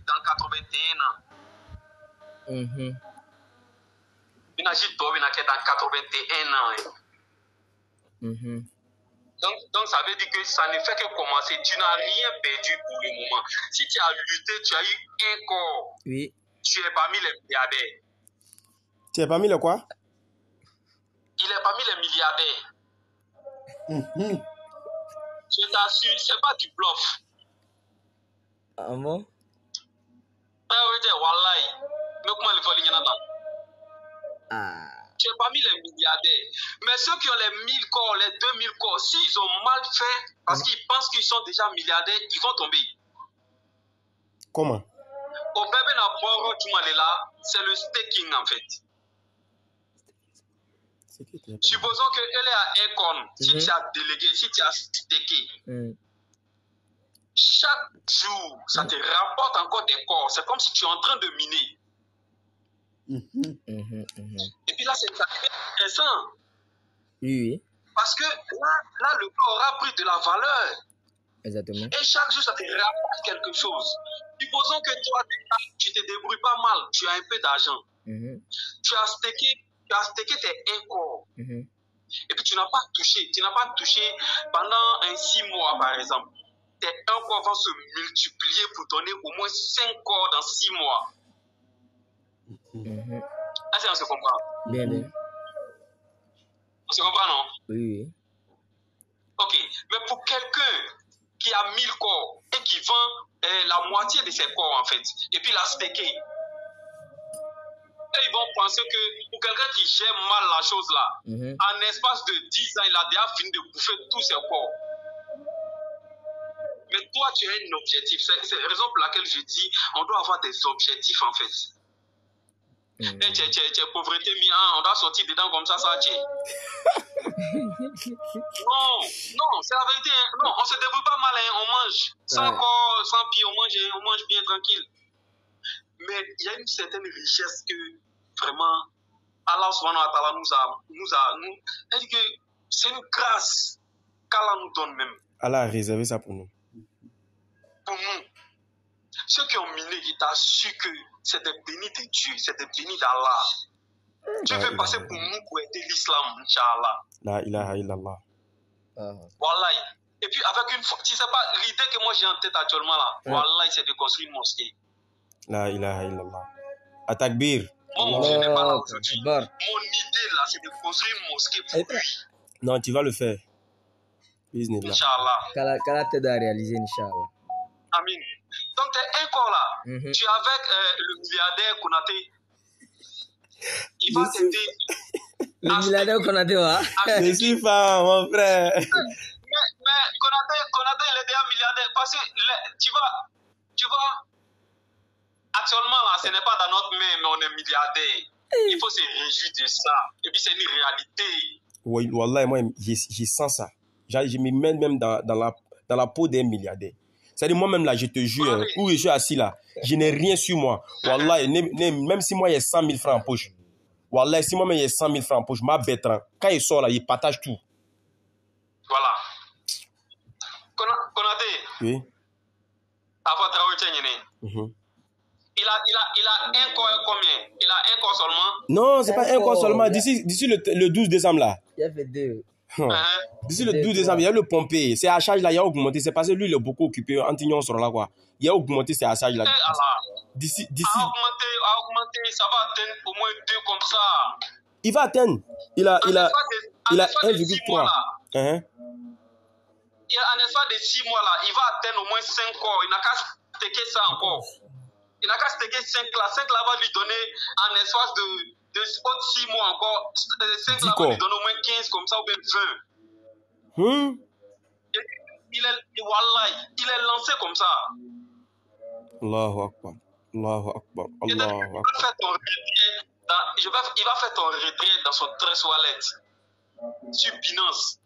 dans 81 ans. Il a dit dans 81 ans. Donc, ça veut dire que ça ne fait que commencer. Tu n'as rien perdu pour le moment. Si tu as lutté, tu as eu un corps. Oui. Tu es parmi les milliardaires. Tu es parmi les quoi? Il est parmi les milliardaires. Je t'assure, c'est pas du bluff. Ah bon? Tu es parmi les milliardaires. Mais ceux qui ont les 1000 corps, les 2000 corps, s'ils ont mal fait, parce qu'ils pensent qu'ils sont déjà milliardaires, ils vont tomber. Comment? Au bébé Naporo Tumalela, c'est le staking en fait. Supposons qu'elle est à un corps. Si tu as délégué, si tu as staké, chaque jour, ça te rapporte encore des corps. C'est comme si tu es en train de miner. Et puis là, c'est intéressant. Oui. Parce que là, le corps aura pris de la valeur. Exactement. Et chaque jour, ça te rapporte quelque chose. Supposons que toi, tu te débrouilles pas mal. Tu as un peu d'argent. Tu as stacké tes 1 corps. Et puis, tu n'as pas touché. Tu n'as pas touché pendant 6 mois, par exemple. Tes 1 corps vont se multiplier pour donner au moins 5 corps dans 6 mois. Est-ce qu'on se comprend? Bien. On se comprend, non? Oui. Ok. Mais pour quelqu'un qui a 1000 corps et qui vend la moitié de ses corps, en fait, et puis l'a stacké, ils vont penser que pour quelqu'un qui gère mal la chose là, en espace de 10 ans, il a déjà fini de bouffer tous ses corps. Mais toi, tu as un objectif. C'est la raison pour laquelle je dis on doit avoir des objectifs en fait. Et tu es pauvreté, on doit sortir dedans comme ça, tu es. Non, c'est la vérité. Non, on se débrouille pas mal, on mange. Sans corps, sans pied, on mange bien tranquille. Mais il y a une certaine richesse que vraiment Allah subhanahu wa ta'ala nous a elle dit que c'est une grâce qu'Allah nous donne même. Allah a réservé ça pour nous. Pour nous. Ceux qui ont miné, ils t'assurent que c'est des bénis de Dieu, c'est des bénis d'Allah. Dieu veut passer pour nous pour aider l'islam, Inch'Allah. La ilaha illallah. Wallah. Et puis avec une fois, tu sais pas, l'idée que moi j'ai en tête actuellement là, Wallah, c'est de construire une mosquée. La ilaha illallah. Atakbir. Mon idée là, c'est de construire une mosquée pour lui. Non, tu vas le faire. Bismillah. Inch'Allah. Qu'Allah t'aide à réaliser, Inch'Allah. Amin. Donc, tu es un corps là. Tu es avec le milliardaire Konaté. Il va t'aider. Le milliardaire Konaté, ouais. Je suis fan, mon frère. Mais Konaté, il est déjà milliardaire. Parce que tu vois, actuellement là, ce n'est pas dans notre main, mais on est milliardaire. Il faut se réjouir de ça. Et puis, c'est une réalité. Oui, wallah, moi, je sens ça. Je me mets même dans la peau d'un milliardaire. C'est-à-dire, moi-même, là, je te jure, où je suis assis là, je n'ai rien sur moi. Wallah, même si moi, il y a 100 000 francs en poche. Wallah, si moi-même, il y a 100 000 francs en poche, ma bête, quand il sort là, il partage tout. Voilà. Konaté. Oui. Avant de il a un corps combien? Il a un corps seulement? Non, c'est pas un corps seulement. D'ici le 12 décembre là. Il a fait 2. D'ici le 12 décembre, il y a le pompé. C'est à charge là, il a augmenté. C'est parce que lui, il est beaucoup occupé. Antignon sur là, quoi. Il a augmenté, c'est à charge là. D'ici. A augmenté, ça va atteindre au moins 2 comme ça. Il va atteindre. Il a 1,3. En espace de 6 mois là, il va atteindre au moins 5 corps. Il n'a qu'à stacker ça encore. Il n'a qu'à stacker 5 là. 5 là va lui donner en espace de 6 mois encore. 5 là va lui donner au moins 15 comme ça ou bien 20. Il est lancé comme ça. Allahu Akbar. Allahu Akbar. Allahu Akbar. Il va faire ton retrait dans son trésor wallet sur Binance.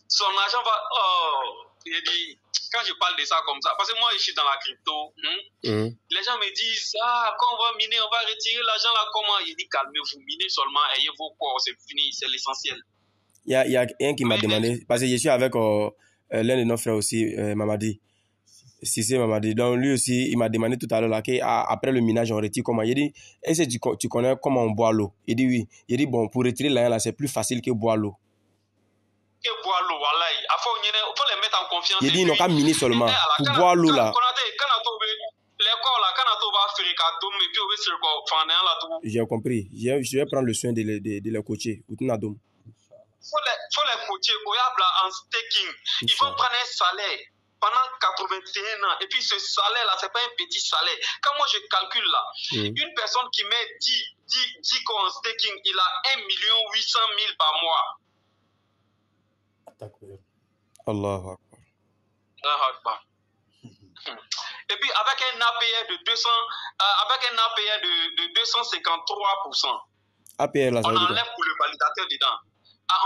Son argent va... il dit, quand je parle de ça comme ça, parce que moi je suis dans la crypto, les gens me disent, quand on va miner, on va retirer l'argent là, comment? Il dit, calmez-vous, minez seulement, ayez vos corps, c'est fini, c'est l'essentiel. Il y a un qui m'a demandé, parce que je suis avec l'un de nos frères aussi, Mamadi. Si c'est Mamadi. Donc lui aussi, il m'a demandé tout à l'heure là qu'après le minage, on retire comment. Il dit, est-ce que tu connais comment on boit l'eau? Il dit oui. Il dit bon, pour retirer là, c'est plus facile que boire l'eau. Que boire l'eau, voilà. Il faut les mettre en confiance. Il dit, ils n'ont qu'à miner seulement. Pour boire l'eau là. J'ai compris. Je vais prendre le soin de les coacher. Il faut les coacher en staking. Il faut prendre un salaire pendant 81 ans. Et puis ce salaire-là, ce n'est pas un petit salaire. Quand moi je calcule là, une personne qui met 10 coins en staking, il a 1 800 000 par mois. Allahu Akbar. Allahu Akbar. Et puis avec un APR de 200, avec un APR de 253%, APR là, on enlève pour le validateur dedans.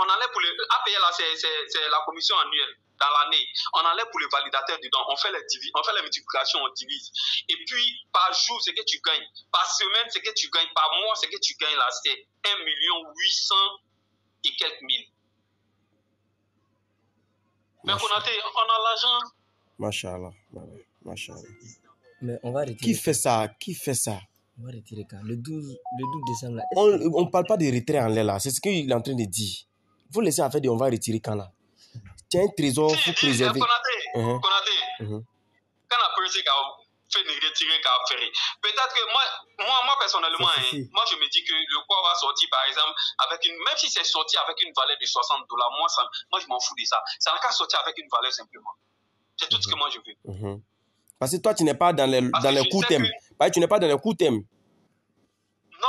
On enlève pour le APR là, c'est la commission annuelle dans l'année. On enlève pour le validateur dedans. On fait les multiplications, on divise. Et puis par jour, ce que tu gagnes, par semaine, ce que tu gagnes, par mois, ce que tu gagnes là, c'est 1 800 et quelques mille. Mais Konaté, on a l'argent. Machallah. Machallah. Mais on va retirer. Qui fait ça? Qui fait ça? On va retirer quand? Le 12 décembre là. On ne parle pas de retrait en l'air là. C'est ce qu'il est en train de dire. Vous laissez en fait on va retirer quand là? Tiens, un trésor, il faut préserver. Konaté, quand la personne fait retirer qu'à faire. Peut-être que moi personnellement, moi je me dis que le quoi va sortir par exemple avec même si c'est sorti avec une valeur de $60, moi je m'en fous de ça. Ça n'a qu'à sortir avec une valeur simplement. C'est tout ce que moi je veux. Parce que toi tu n'es pas dans les coups thèmes. Parce que tu n'es pas dans les coups thèmes. Non,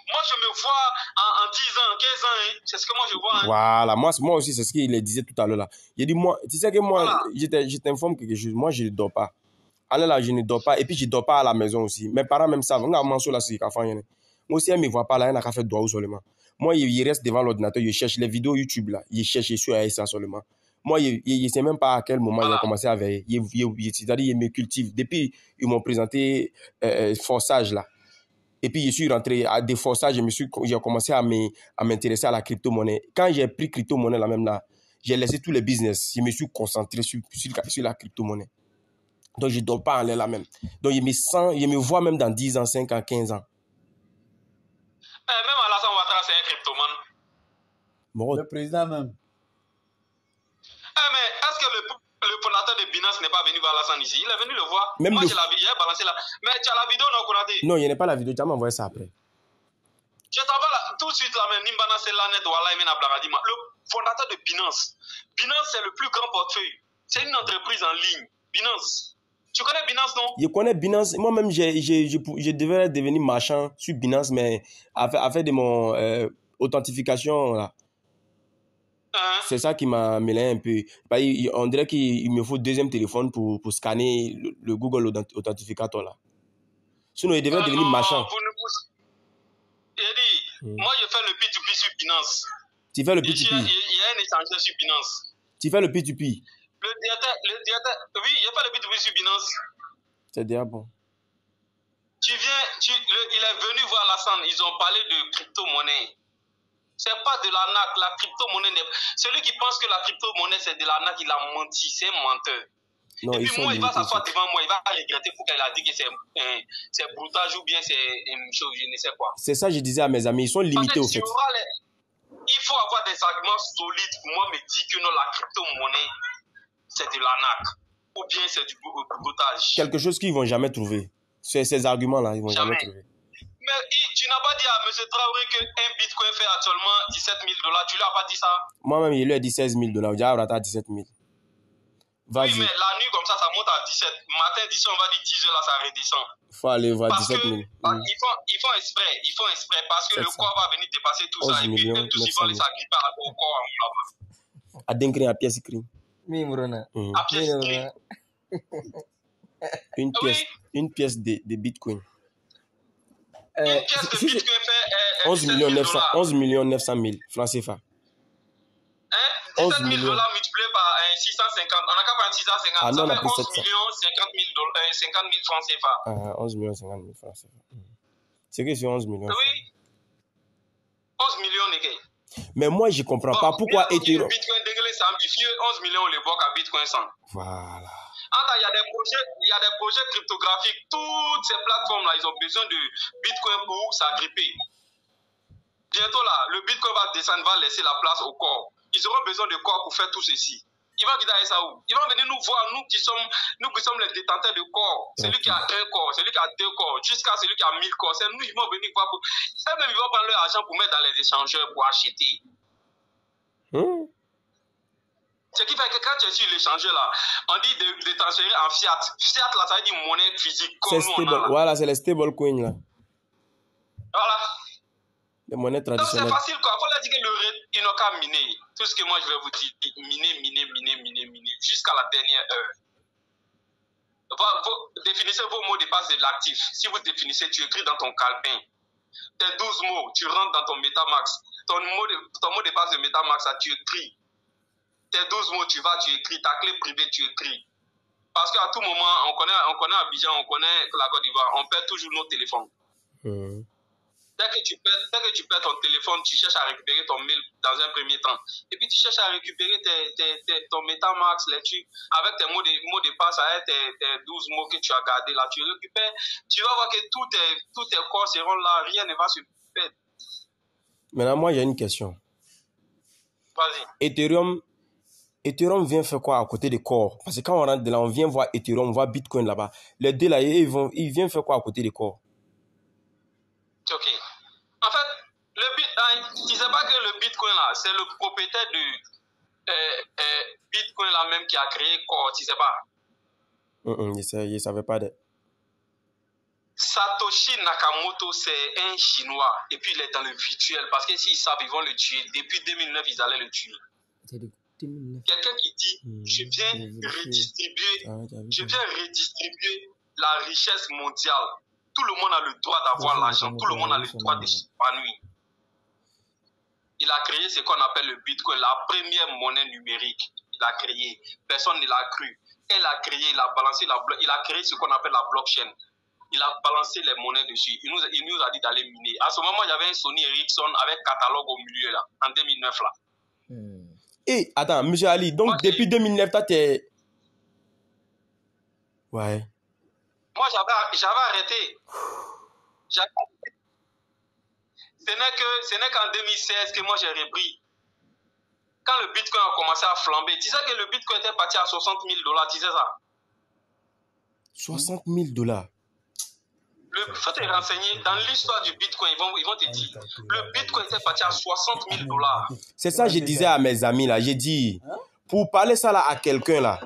moi je me vois en 10 ans, 15 ans, c'est ce que moi je vois. Voilà, moi aussi c'est ce qu'il disait tout à l'heure là. Il dit moi, tu sais que moi, voilà. Je t'informe quelque chose, moi je ne dors pas. Là, je ne dors pas. Et puis, je ne dors pas à la maison aussi. Mes parents même savent. Moi aussi, elle ne me voit pas là. Elle n'a qu'à faire droit seulement. Moi, il reste devant l'ordinateur. Il cherche les vidéos YouTube là. Il cherche sur ça seulement. Moi, il ne sait même pas à quel moment il a commencé à veiller. C'est-à-dire, il me cultive. Depuis, ils m'ont présenté forçage là. Et puis, je suis rentré à des forçages. J'ai commencé à m'intéresser à la crypto-monnaie. Quand j'ai pris crypto-monnaie là même là, j'ai laissé tous les business. Je me suis concentré sur la crypto-monnaie. Donc, je ne dors pas en l'air là même. Donc, je me vois même dans 10 ans, 5 ans, 15 ans. Même Alassane Ouattara, c'est un cryptomane. Le président même. Mais est-ce que le fondateur de Binance n'est pas venu voir Alassane ici? Il est venu le voir. Même moi, j'ai balancé là. Mais tu as la vidéo, non, Konaté? Non, il n'y a pas la vidéo. Tu vas m'envoyer ça après. Je t'envoie tout de suite là, même Nimbana Selanet ou Alain Blagadi. Le fondateur de Binance. Binance, c'est le plus grand portefeuille. C'est une entreprise en ligne. Binance. Tu connais Binance, non? Je connais Binance. Moi-même, je devais devenir marchand sur Binance, mais avec de mon authentification, là. C'est ça qui m'a mêlé un peu. On dirait qu'il me faut deuxième téléphone pour scanner le Google Authentificator, là. Sinon, il devait devenir marchand. Moi, je fais le P2P sur Binance. Tu fais le P2P? Il y a un échangeur sur Binance. Tu fais le P2P? Le directeur, oui, il n'y a pas le P2P sur Binance. C'est déjà bon. Il est venu voir Alassane, ils ont parlé de crypto-monnaie. C'est pas de l'arnaque, la crypto-monnaie. Celui qui pense que la crypto-monnaie c'est de l'arnaque, il a menti, c'est un menteur. Non, et puis moi, il va s'asseoir devant moi, il va regretter pour qu'elle a dit que c'est broutage ou bien c'est une chose, je ne sais quoi. C'est ça que je disais à mes amis, ils sont limités au fait. Il faut avoir des arguments solides pour moi me dire que non, la crypto-monnaie c'est de l'arnaque ou bien c'est du broutage. Quelque chose qu'ils ne vont jamais trouver. Ces arguments-là, ils ne vont jamais trouver. Mais tu n'as pas dit à M. Traoré qu'un bitcoin fait actuellement $17 000. Tu lui as pas dit ça? Moi-même, il lui a dit $16 000. J'ai arrêté à 17 000. Vas-y. Oui, mais la nuit, comme ça monte à 17. Matin, d'ici, on va dire 10 heures, là, ça redescend. Il faut aller voir 17 000. Ils font exprès. Parce que le corps va venir dépasser tout ça. Et puis, eux tous, ils vont les agripper au corps. À Denkri, à pièce écrit. À pièce écrit. Une pièce de bitcoin. Une pièce de bitcoin fait 11 900 000 francs CFA. 17 000 dollars multiplié par 650. On n'a qu'à prendre 650. Ah, non, ça fait 11 millions 50 000 francs CFA. 11 millions 50 000 francs CFA. C'est que c'est 11 millions. Oui. 11 millions, les gars. Mais moi, je ne comprends pas pourquoi Ethereum. Bitcoin, c'est amplifié. 11 millions, on les voit à Bitcoin 100. Voilà. Attends, il y a des projets cryptographiques. Toutes ces plateformes-là, ils ont besoin de Bitcoin pour s'agripper. Bientôt là, le Bitcoin va descendre, va laisser la place au corps. Ils auront besoin de corps pour faire tout ceci. Ils vont quitter ça où? Ils vont venir nous voir, nous qui sommes les détenteurs de corps. Celui qui a un corps, celui qui a deux corps, jusqu'à celui qui a 1000 corps. C'est nous, ils vont venir voir. Eux-mêmes, ils vont prendre leur argent pour mettre dans les échangeurs pour acheter. Ce qui fait que quand tu es sur l'échangeur là, on dit de transférer en fiat. Fiat là, ça veut dire monnaie physique. Comme nous, on a là. Voilà, c'est les stablecoins là. Voilà. Les monnaies Donc traditionnelles. c'est facile quoi. Il faut leur dire que ils n'ont qu'à miner. Tout ce que moi je vais vous dire, miner, jusqu'à la dernière heure. Définissez vos mots de passe de l'actif. Si vous définissez, tu écris dans ton calepin. Tes 12 mots, tu rentres dans ton Metamax. Ton mot de passe de Metamax, ça, tu écris. Tes 12 mots, tu vas, tu écris. Ta clé privée, tu écris. Parce qu'à tout moment, on connaît Abidjan, on connaît la Côte d'Ivoire, on perd toujours nos téléphones. Dès que tu perds ton téléphone, tu cherches à récupérer ton mail dans un premier temps. Et puis tu cherches à récupérer ton Metamax, les trucs, avec tes mots de passe, avec tes 12 mots que tu as gardés là. Tu récupères, tu vas voir que tous tes corps seront là, rien ne va se perdre. Maintenant, moi, j'ai une question. Vas-y. Ethereum vient faire quoi à côté des corps? Parce que quand on rentre de là, on vient voir Ethereum, on voit Bitcoin là-bas. Les deux là, ils viennent faire quoi à côté des corps? Ok. En fait, tu ne sais pas que le Bitcoin là, c'est le propriétaire de Bitcoin là même qui a créé Core, tu ne sais pas? Je ne savais pas. Satoshi Nakamoto, c'est un Chinois. Et puis il est dans le virtuel. Parce que s'ils savent, ils vont le tuer. Depuis 2009, ils allaient le tuer. Quelqu'un qui dit, je viens redistribuer la richesse mondiale. Tout le monde a le droit d'avoir l'argent. Tout le monde a le droit de s'épanouir. Il a créé ce qu'on appelle le Bitcoin, la première monnaie numérique. Il a créé. Personne ne l'a cru. Elle a créé, il a balancé il a créé ce qu'on appelle la blockchain. Il a balancé les monnaies dessus. Il nous a dit d'aller miner. À ce moment, il y avait un Sony Ericsson avec catalogue au milieu là, en 2009 là. Et attends, monsieur Ali, donc depuis 2009, toi t'es... Ouais. Moi, j'avais arrêté. Ce n'est qu'en 2016 que moi j'ai repris. Quand le Bitcoin a commencé à flamber, tu sais que le Bitcoin était parti à 60 000 $, tu sais ça? 60 000 $. Il faut te renseigner, dans l'histoire du Bitcoin, ils vont te dire, le Bitcoin était parti à 60 000 $. C'est ça que je disais à mes amis là, j'ai dit, pour parler ça là à quelqu'un là,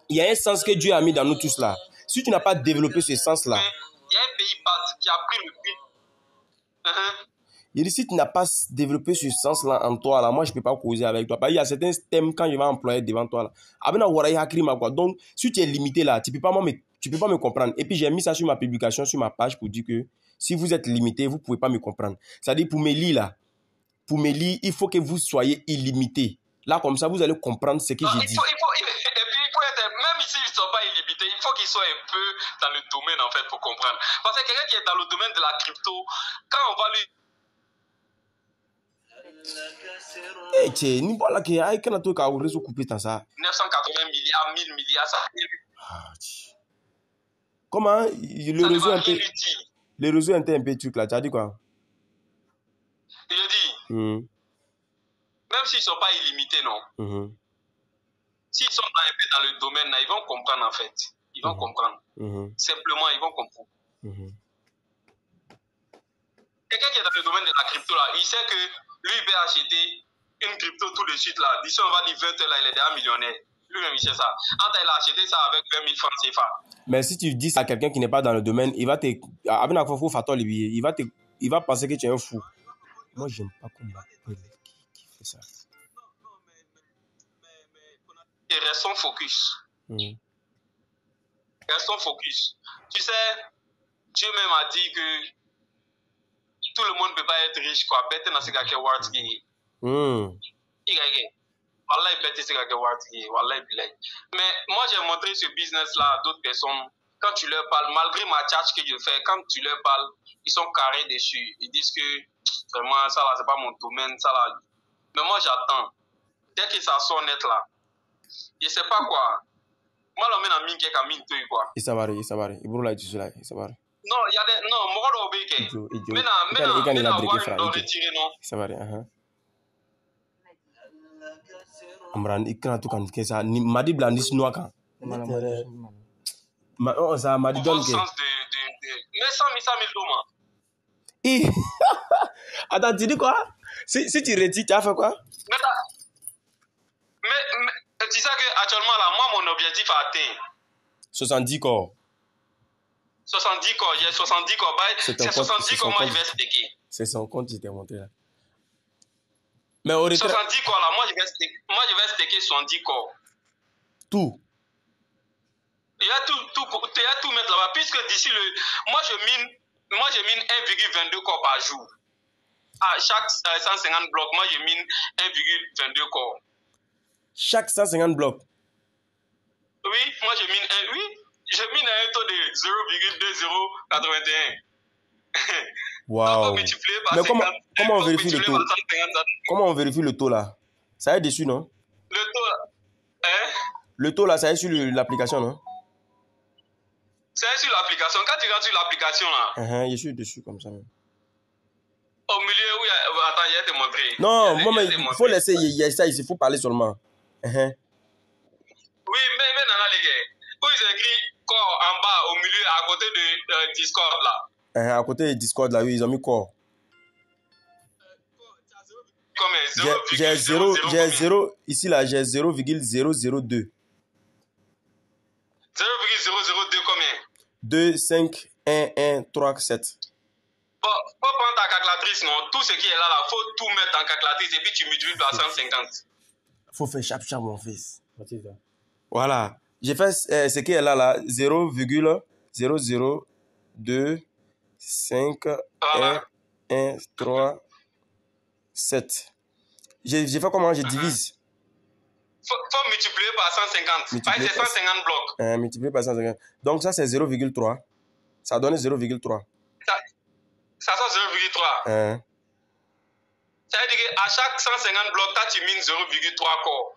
il y a un sens que Dieu a mis dans nous tous là. Si tu n'as pas développé ce sens là, il y a un pays qui a pris le Bitcoin. Il dit, si tu n'as pas développé ce sens-là en toi, là, moi, je ne peux pas causer avec toi. Parce qu'il y a certains thèmes, quand je vais employer devant toi, là. Donc, si tu es limité là, tu ne peux pas me comprendre. Et puis, j'ai mis ça sur ma publication, sur ma page, pour dire que si vous êtes limité, vous ne pouvez pas me comprendre. C'est-à-dire, pour mes lits, là, il faut que vous soyez illimité. Là, comme ça, vous allez comprendre ce que j'ai dit. Même ici, ils ne sont pas illimités. Il faut qu'ils soient un peu dans le domaine, en fait, pour comprendre. Parce que quelqu'un qui est dans le domaine de la crypto, quand on va lui... Eh, tiens, ni voilà que aïe quand tu as réseau coupé dans ça. 980 milliards, 1000 milliards, ça. Comment le réseau était un peu truc là, tu as dit quoi? Je dis, même s'ils ne sont pas illimités, non. S'ils sont un peu dans le domaine là, ils vont comprendre en fait. Ils vont comprendre. Simplement, ils vont comprendre. Quelqu'un qui est dans le domaine de la crypto là, il sait que lui, il peut acheter une crypto tout de suite là. D'ici, on va dire 20 heures là, il est déjà millionnaire. Lui-même, il sait ça. Quand il a acheté ça avec 20 000 francs CFA. Mais si tu dis ça à quelqu'un qui n'est pas dans le domaine, il va te... Il va penser que tu es un fou. Moi, j'aime pas qu'on m'appelle qui fait ça. Et restons focus. Restons focus. Tu sais, Dieu même a dit que tout le monde ne peut pas être riche, quoi. Bête dans ce gars qui est Wart qui Wallah, bête ce gars qui est Wart qui Wallah, mais moi, j'ai montré ce business-là à d'autres personnes. Quand tu leur parles, malgré ma charge que je fais, quand tu leur parles, ils sont carrés dessus. Ils disent que vraiment, ça là, c'est pas mon domaine, ça là. Mais moi, j'attends. Dès que ça sort net là, je sais pas quoi. Moi, l'homme est en mine qui est mine, quoi. Il s'avère. Il brûle là, tu sais là. Il s'avère. Non, il y a des. Non, moi, je vais Idiot. mais Il a briqué, frère. Ça va, Amran, il crée tout quand il ça. Madi blandis noir quand. Ça m'a dit donc. Mais 100 000 dollars. Attends, tu dis quoi? Si tu retires, tu as fait quoi? Mais tu sais qu'actuellement, là, moi, mon objectif a atteint 70 corps. 70 corps, j'ai 70 corps. C'est 70 corps, moi, je vais sticker. C'est son compte, je t'ai montré là. Mais au retrait... 70 corps, là, moi, je vais sticker 70 corps. Tout. Il y a tout mettre là-bas, puisque d'ici le... Moi, je mine 1,22 corps par jour. À chaque 150 blocs, moi, je mine 1,22 corps. Chaque 150 blocs? Oui, moi, je mine un taux de 0,2081. Waouh. Mais comment on vérifie le taux? Comment on vérifie le taux là? Ça est dessus, non? Le taux là, hein? Le taux là, ça est sur l'application, non? C'est sur l'application. Quand tu rentres sur l'application là. Je suis dessus comme ça. Même. Au milieu, oui, attends, je vais te montrer. Non, mais il faut laisser, il y a ça ici, il faut parler seulement. Oui, mais non, les gars. Où ils écrit corps en bas, au milieu, à côté de Discord là. À côté de Discord là, oui, ils ont mis corps. J'ai 0, ici là, j'ai 0,002. 0,002 combien? 2, 5, 1, 1, 3, 7. Bon, faut prendre ta calculatrice, non? Tout ce qui est là, faut tout mettre en calculatrice et puis tu multiplies par 150. Faut faire chap mon fils. Voilà. J'ai fait ce qui est là, 0,002, 5, voilà. 1, 3, 7. J'ai fait comment? Je divise. Faut multiplier par 150. Par 150 blocs. Multiplier par 150. Donc ça, c'est 0,3. Ça donne 0,3. Ça sort 0,3. Ça veut dire qu'à chaque 150 blocs, tu mines 0,3 corps.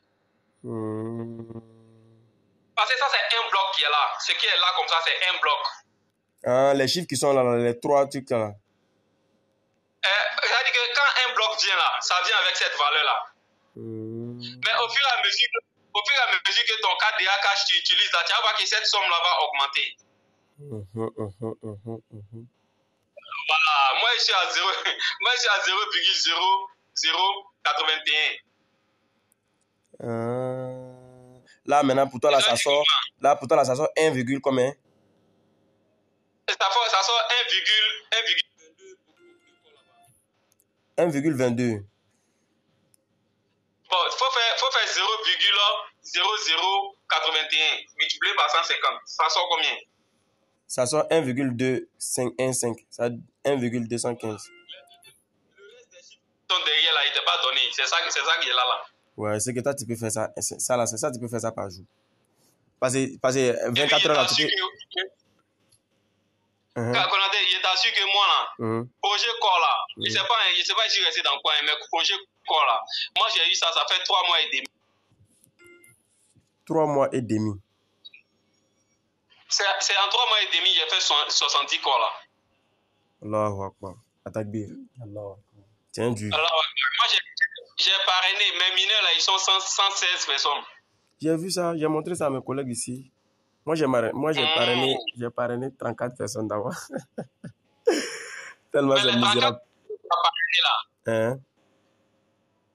Parce que ça, c'est un bloc qui est là. Ce qui est là comme ça, c'est un bloc. Les chiffres qui sont là, les 3 trucs là. Ça veut dire que quand un bloc vient là, ça vient avec cette valeur-là. Mais au fur et à mesure que ton KDA cash tu utilises là, tu vas voir que cette somme-là va augmenter. Voilà, moi je suis à 0,0081. Là maintenant pour toi là ça sort 1, combien? Ça sort 1,22. Bon, faut faire 0,0081 multiplié par 150. Ça sort combien? Ça sort 1,2515. Ça 1,215. Ton derrière là, il t'est pas donné. C'est ça qui est là. Ouais, c'est que toi tu peux faire ça. Ça là, c'est ça tu peux faire ça par jour. Parce que 24 heures là, tu peux. Konate, je t'assure que moi là, projet corps là, je sais pas si je suis resté dans quoi, mais projet corps là, moi j'ai eu ça fait 3 mois et demi. 3 mois et demi. C'est en 3 mois et demi, j'ai fait 70 corps là. Allahu Akbar. Attaque bien. Tiens du. Moi j'ai parrainé, mes mineurs là, ils sont 116 personnes. J'ai vu ça, j'ai montré ça à mes collègues ici. Moi, j'ai parrainé 34 personnes d'abord. Tellement c'est misérable. Les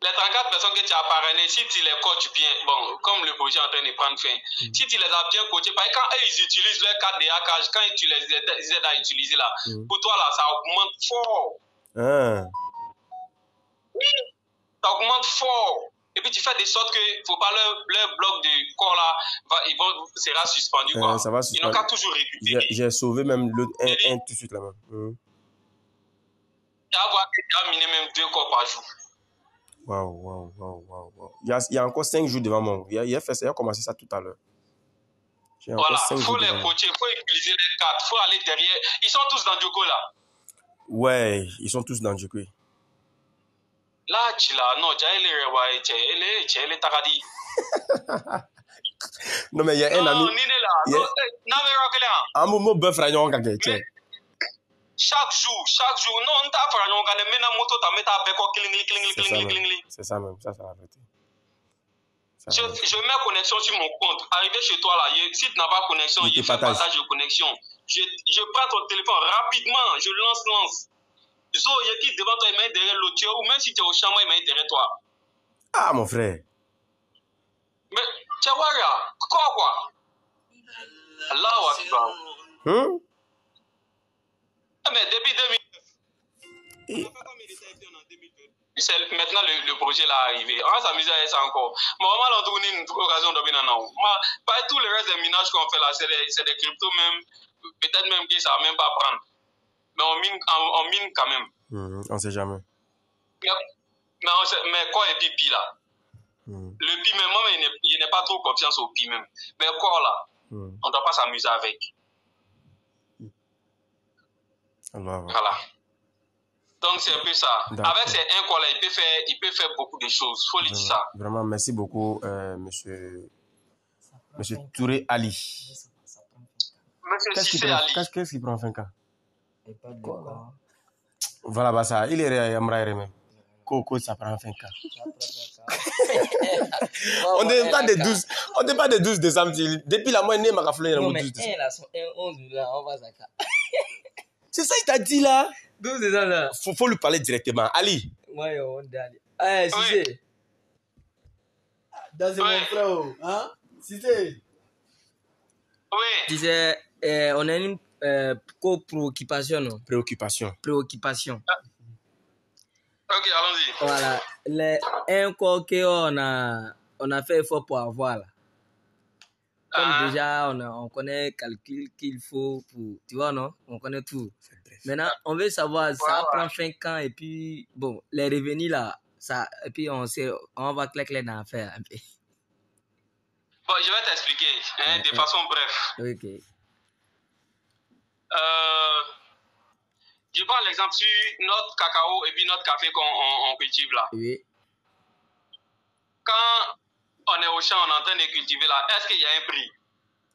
34 personnes que tu as parrainées, si tu les coaches bien, bon, comme le projet est en train de prendre fin, si tu les as bien coachés, parce que quand eux, ils utilisent leur carte de hackage, quand tu les aides à utiliser là, pour toi là, ça augmente fort. Oui, ça augmente fort. Et puis tu fais de sorte que faut pas leur bloc de corps là, sera suspendu. Quoi. Ça va suspendre. Ils n'ont qu'à toujours récupérer. J'ai sauvé même l'autre un tout de suite là-bas. Tu vas voir que tu as miné même 2 corps par jour. Waouh. Il y a encore 5 jours devant moi. Il a commencé ça tout à l'heure. Voilà, il faut les coacher, il faut utiliser les cartes, il faut aller derrière. Ils sont tous dans Djoko là. Ouais, ils sont tous dans Djoko. Là, tu l'as, non, tu as les Takadi. Non, mais il y a un ami. Non, Nine là. Non, mais regarde. Un moment, bœuf, rayon, tiens. Chaque jour, non, on t'a fait un gars, mais moto, t'as mis ta béco, cling. C'est ça même, ça la vérité. Je mets connexion sur mon compte. Arrivé chez toi là, si tu n'as pas connexion, il fait partage de connexion. Je prends ton téléphone rapidement, je lance. Zo, il y a qui devant toi, il met derrière l'autre, ou même si tu es au champ, il met derrière toi. Ah, mon frère. Mais, tu vois, quoi? Allahu Akbar. Mais depuis 2000. Maintenant, le projet là est arrivé. On va s'amuser à ça encore. Mais vraiment, on trouve une occasion de venir non. Pas tous les restes des minages qu'on fait là, c'est des cryptos même. Peut-être même qu'ils ne savent même pas prendre. Mais on mine quand même. On ne sait jamais. Mais quoi est pipi là? Le pi même, moi, il n'est pas trop confiance au pi même. Mais quoi là? On ne doit pas s'amuser avec. Voilà. Donc c'est un peu ça. Avec ces 1 quoi là, il peut faire beaucoup de choses. Faut lui dire ça. Vraiment, merci beaucoup, monsieur Touré Ali. Monsieur Cissé Ali. Qu'est-ce qu'il prend 5 ans? Voilà, bah ça, il est même. Coco, ça prend 5 ans. On n'est pas de 12 décembre. Depuis la moitié, ma raflée. Non, mais 1 là, son 11 là, on va ça. C'est ça, il t'a dit là. 12 décembre là. Faut lui parler directement. Ali. Ouais, on dit Ali. Cissé. C'est mon frère, hein? Cissé. Oui. Disais, on a une préoccupation, non? Préoccupation. Ok, allons-y. Voilà. Les 1 quoi qu'on a fait effort pour avoir là. Comme déjà, on connaît le calcul qu'il faut pour... Tu vois, non? On connaît tout. Maintenant, on veut savoir, ça prend 5 ans et puis, bon, les revenus là, ça, et puis on va claquer dans l'affaire un peu. Bon, je vais t'expliquer, de façon brève. Ok. Je prends l'exemple sur notre cacao et puis notre café qu'on cultive là. Oui. Quand on est au champ, on est en train de cultiver là, est-ce qu'il y a un prix?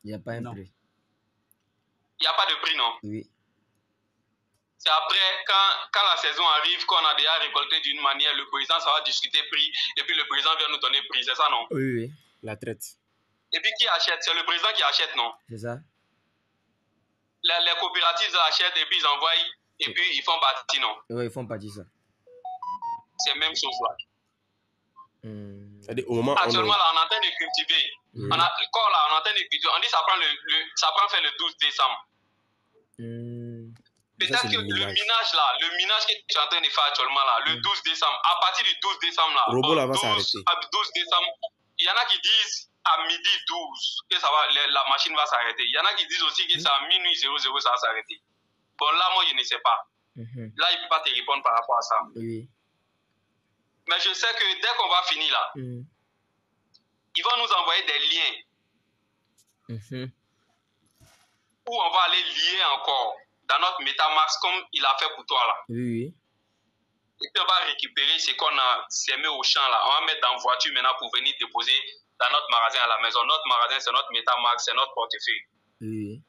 Il n'y a pas un prix. Il n'y a pas de prix, non? Oui. C'est après, quand la saison arrive, qu'on a déjà récolté d'une manière, le président, ça va discuter prix, et puis le président vient nous donner prix, c'est ça, non? Oui. La traite. Et puis qui achète? C'est le président qui achète, non? C'est ça. Les coopératives achètent et puis ils envoient, et puis ils font partie, non? Oui, ils font partie ça. C'est la même chose là. Au moment actuellement, là, on est en train de cultiver. On est en train de cultiver. On dit que ça prend faire le 12 décembre. Peut-être que le minage que tu es en train de faire actuellement, là, le 12 décembre, à partir du 12 décembre, là, Robot, là, va s'arrêter. 12 décembre, il y en a qui disent à midi 12 que ça va, la machine va s'arrêter. Il y en a qui disent aussi que c'est à minuit 00, ça va s'arrêter. Bon, là, moi, je ne sais pas. Là, il ne peut pas te répondre par rapport à ça. Oui. Mais je sais que dès qu'on va finir là, ils vont nous envoyer des liens où on va aller lier encore dans notre MetaMask comme il a fait pour toi là. Oui. Et puis on va récupérer ce qu'on a semé au champ là. On va mettre dans la voiture maintenant pour venir déposer dans notre magasin à la maison. Notre magasin, c'est notre MetaMask, c'est notre portefeuille. Oui.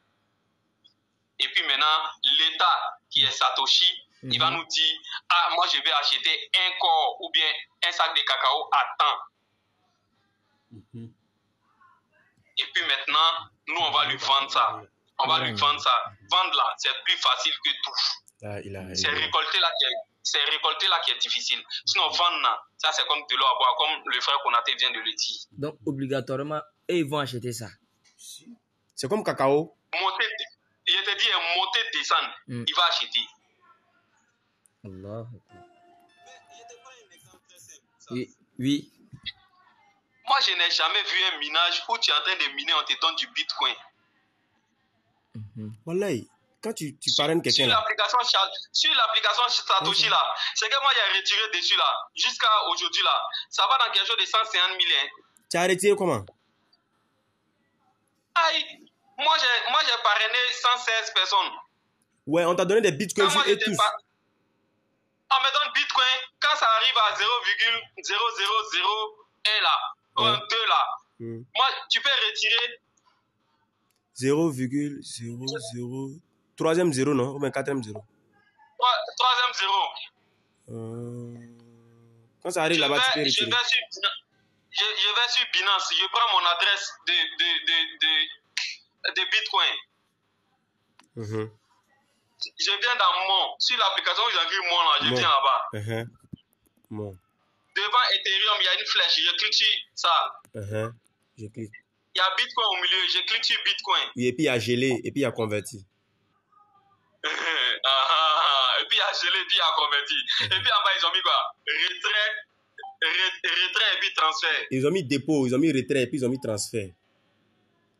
Et puis maintenant, l'État qui est Satoshi, il va nous dire, ah, moi je vais acheter un corps ou bien un sac de cacao à temps. Et puis maintenant, nous on va lui vendre ça. On va lui vendre ça. Vendre là, c'est plus facile que tout. C'est récolter là qui est difficile. Sinon, vendre là, ça c'est comme de l'eau à boire, comme le frère Konaté vient de le dire. Donc, obligatoirement, eux, ils vont acheter ça. C'est comme cacao. Je te dis, monter, descendre, il va acheter. Allah. Oui. Moi, je n'ai jamais vu un minage où tu es en train de miner, on te donne du bitcoin. Wallahi, quand tu parraines quelqu'un là. Sur l'application Satoshi là, c'est que moi j'ai retiré dessus là, jusqu'à aujourd'hui là, ça va dans quelque chose de 150 000. Hein. Tu as retiré comment? Aïe, moi j'ai parrainé 116 personnes. Ouais, on t'a donné des bitcoins et tout. On me donne bitcoin, quand ça arrive à 0,0001 là, 2 là, Moi, tu peux retirer 0,00. Troisième zéro, non? Ou bien quatrième zéro? Troisième zéro. Quand ça arrive là-bas, tu peux retirer. Je vais sur Binance, je prends mon adresse de Bitcoin. Je viens dans sur l'application où j'écris mon là, je viens là-bas. Devant Ethereum, il y a une flèche, je clique sur ça. Je clique. Il y a Bitcoin au milieu, je clique sur Bitcoin. Oui, et puis il y a gelé, et puis il y a converti. Et puis il y a gelé, et puis il y a converti. Et puis en bas, ils ont mis quoi? Retrait et puis transfert. Ils ont mis dépôt, ils ont mis retrait et puis ils ont mis transfert.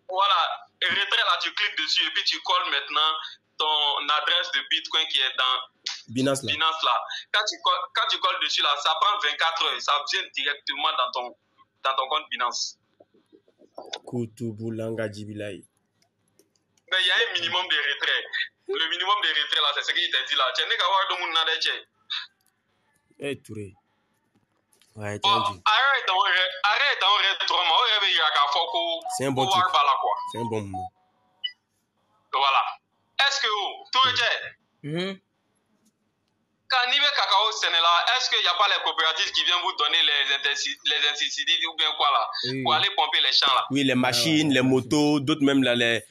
Voilà. Et retrait là, tu cliques dessus et puis tu colles maintenant ton adresse de Bitcoin qui est dans Binance là. Quand tu colles dessus là, ça prend 24 heures. Ça vient directement dans ton compte Binance. Kutubulanga Jibilai. Mais il y a un minimum de retrait. Le minimum de retrait là, c'est ce qu'il t'a dit là. Tu n'es qu'à voir de mon nadé. Eh Touré. Ouais, bon, arrête d'en c'est un bon truc. C'est un bon moment. Voilà. Est-ce que Touré, quand il y a cacao Sénégal, est-ce qu'il n'y a pas les coopératives qui viennent vous donner les insecticides ou bien quoi là, pour aller pomper les champs là? Oui, les machines, les motos, d'autres même là, les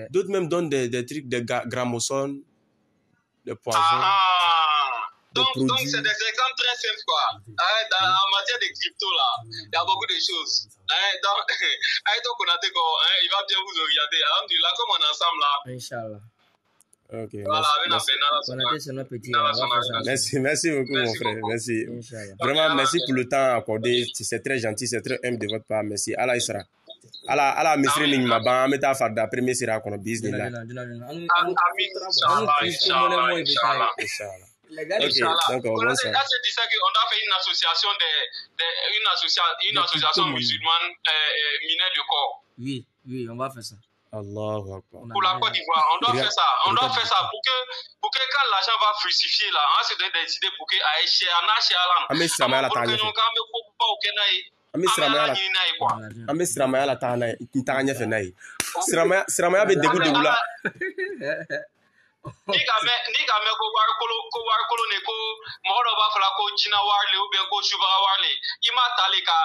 d'autres même donnent des trucs de gramophone, de poison. Donc c'est des exemples très simples quoi. En matière de crypto là, il y a beaucoup de choses. Donc, il va bien vous orienter. Alhamdulillah, comme on est ensemble là. Inch'Allah. Ok. Voilà, merci beaucoup mon frère. Merci. Vraiment, merci pour le temps accordé. C'est très gentil, c'est très humble de votre part. Merci. Allah Isra. Allah misri ni maba meta farda premier sira kono bismillah. Inch'Allah. Ok, d'accord, bonsoir. Là, c'est dit ça qu'on doit faire une association musulmane minée de corps. Oui, on va faire ça. Allahu Akbar. Pour la Côte d'Ivoire, on doit faire ça. On doit faire ça pour que quand l'argent va fructifier là, on se donne des idées pour que Aïché, Anaché, Alan. Amé Sramaya la tanya. Amé Sramaya la tanya. Ntanya fe nai. Sramaya be debu debu la. Ni ga me ko war kolo ne ko mo do ba fala ko jina warle ou bien ko subara warle ima tale ka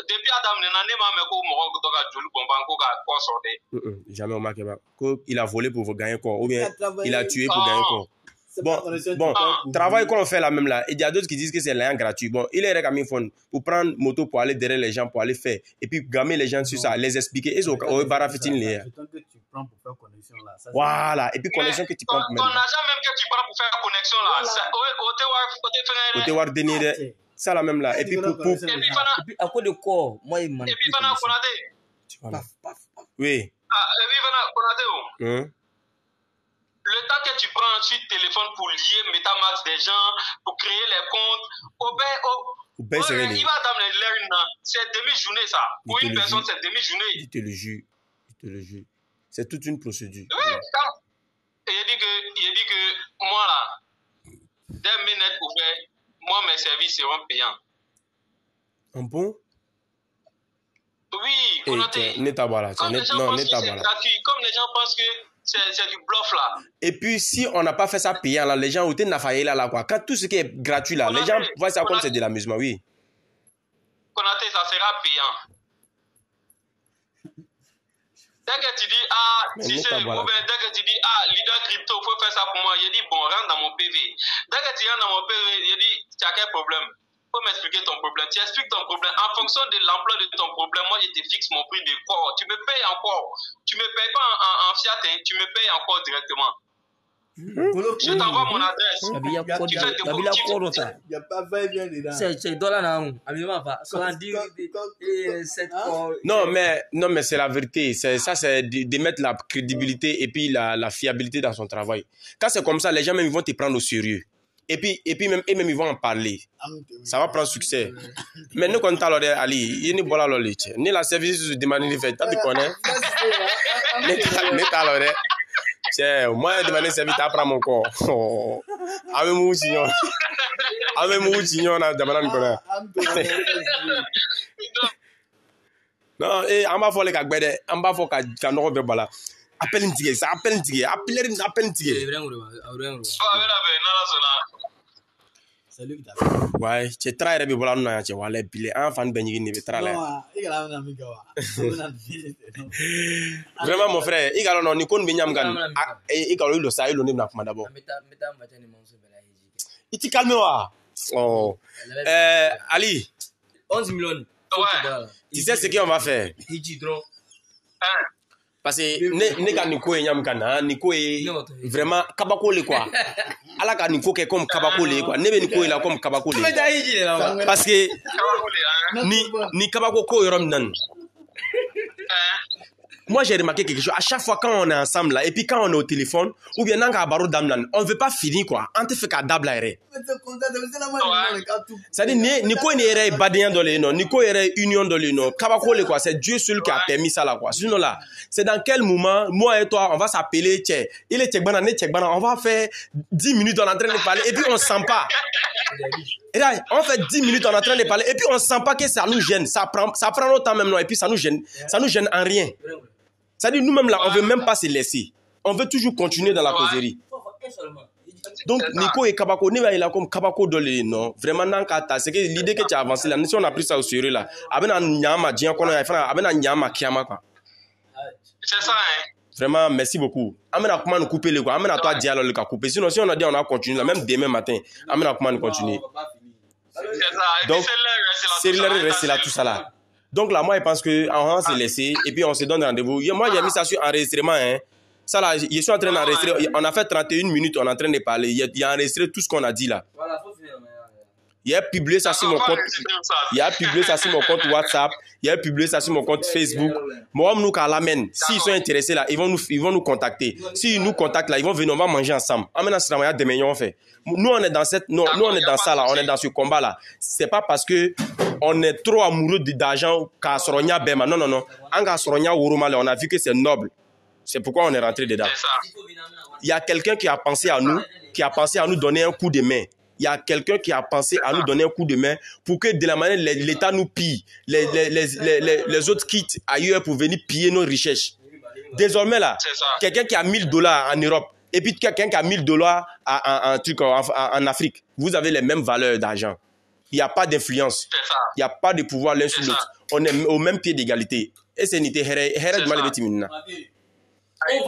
depuis adam ne na ne ma me ko mo ko to ka jolu bomban ko ka ko sorte jamais au makeba ko il a volé pour gagner quoi ou bien il a tué pour gagner quoi. Bon, travail qu'on fait là même là, il y a d'autres qui disent que c'est l'ayant gratuit. Bon, il est réclamé pour prendre moto pour aller derrière les gens pour aller faire et puis gamer les gens sur ça, les expliquer. Ils ont barafitine les. Voilà, et puis connexion que tu prends pour mettre. Ton argent même que tu prends pour faire connexion là, au te voir dénier ça là même là et puis pour et puis à quoi de quoi moi il m'a. Et puis pendant oui. Et puis pendant le temps que tu prends sur téléphone pour lier MetaMask des gens, pour créer les comptes, il va dans les c'est demi-journée ça. Pour une personne, c'est demi-journée. Je te le jure. C'est toute une procédure. Oui, et il dit que moi là, dès mes nets ouverts, moi mes services seront payants. Un bon? Oui, comme les gens pensent que c'est du bluff là. Et puis si on n'a pas fait ça payant là, les gens ont été nafaillés là quoi. Quand tout ce qui est gratuit là, les gens voient ça comme c'est de l'amusement, oui. Konaté, ça sera payant. Dès que tu dis dès que tu dis leader crypto, faut faire ça pour moi, il dit bon, rentre dans mon PV. Dès que tu rentres dans mon PV, il dit tu as quel problème? Faut m'expliquer ton problème. Tu expliques ton problème. En fonction de l'ampleur de ton problème, moi, je te fixe mon prix de corps. Tu me payes encore. Tu ne me payes pas en fiat, tu me payes encore directement. Je t'envoie mon adresse. Il y a pas 20 bien dedans. C'est dollar là. Non, mais c'est la vérité. Ça, c'est de mettre la crédibilité et puis la fiabilité dans son travail. Quand c'est comme ça, les gens même vont te prendre au sérieux. Et puis même ils vont en parler. Ça va prendre succès. Mais nous quand t'as l'ordre Ali, il n'y a pas l'ordre. Ni la service de demande de fait, tu connais. Mais t'as l'ordre. C'est moi demandé service à prendre mon corps. Avec mon signon. Avec mon signon na demande ko na. Non, et on va faire les cagbede, on va faire ka no be bala. Appelle une tigre, ça appelle une tigre, appelle une tigre. C'est lui qui t'a fait. Ouais, c'est très bien voilà non ya wala bile en fan ben ni be tra là. Non, il a la même Vraiment mon frère, il a non ni kon be nyam gan. Il a le ça il on na kuma d'abord. Il t'y calme wa. Oh. Ali, 11 millions. Ouais. tu sais ce qu'on va faire? Parce que ne ka niko e nyam kana niko e vraiment kabako le quoi. Ala ka niko ke comme kabako le quoi. Ne be niko e la comme kabako le. Parce que ni kabako ko yorom nan. Moi j'ai remarqué quelque chose à chaque fois quand on est ensemble là et puis quand on est au téléphone ou bien nanga baro damnan on veut pas finir quoi. On te fait ka dabla ere. Ça dit niko ni ere badien dans les non niko ere union dans les non kabako le quoi c'est Dieu seul qui a permis ça là quoi. Sinon là c'est dans quel moment moi et toi on va s'appeler tché il est tchekbana ne tchekbana on va faire 10 minutes on est en train de parler et puis on sent pas. Et là, on fait 10 minutes on est en train de parler et puis on sent pas que ça nous gêne, ça prend notre temps même non et puis ça nous gêne en rien. Ça dit nous-mêmes là on veut même pas se laisser. On veut toujours continuer dans la causerie. Donc Nico et Kabako ne va il a comme Kabako dans les non vraiment nankata c'est que l'idée que tu as avancé là si on a pris ça au sérieux là abena nyama dien kono ya fana abena nyama kiama quoi. C'est ça hein. Vraiment merci beaucoup. Amena comment nous couper les quoi. Amena toi dialogue le couper. Sinon si on a dit on a continué là même demain matin. Amena comment nous continuer. C'est ça. Donc c'est l'heure rester là tout ça là. Donc là moi je pense que on va se laisser et puis on se donne rendez-vous. Moi j'ai mis ça sur enregistrement hein. Ça là je suis en train d'enregistrer. On a fait 31 minutes on est en train de parler. Il y a enregistré tout ce qu'on a dit là. Il a publié ça sur mon compte. Il a publié ça sur mon compte WhatsApp. Il a publié ça sur mon compte Facebook. Moi, nous quand l'amène. S'ils sont intéressés là, ils vont nous contacter. S'ils nous contactent là, ils vont venir, on va manger ensemble. Amena Sramaya demain on fait. Nous on est dans cette, nous on est dans ça là, on est dans ce combat là. C'est pas parce que on est trop amoureux d'argent qu'à Soronia Bema. Non non non. Anga Soronia Wurumale, on a vu que c'est noble. C'est pourquoi on est rentré dedans. Il y a quelqu'un qui a pensé à nous, donner un coup de main. Il y a quelqu'un qui a pensé à nous donner un coup de main pour que de la manière l'État nous pille, les autres quittent ailleurs pour venir piller nos richesses. Désormais là, quelqu'un qui a $1000 en Europe et puis quelqu'un qui a $1000 en Afrique, vous avez les mêmes valeurs d'argent. Il n'y a pas d'influence, il n'y a pas de pouvoir l'un sur l'autre. On est au même pied d'égalité. Et c'est n'était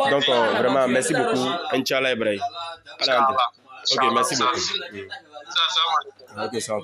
donc vraiment merci beaucoup. Inch'Allah Ibrahim. Ok, merci beaucoup. Ok, ça va.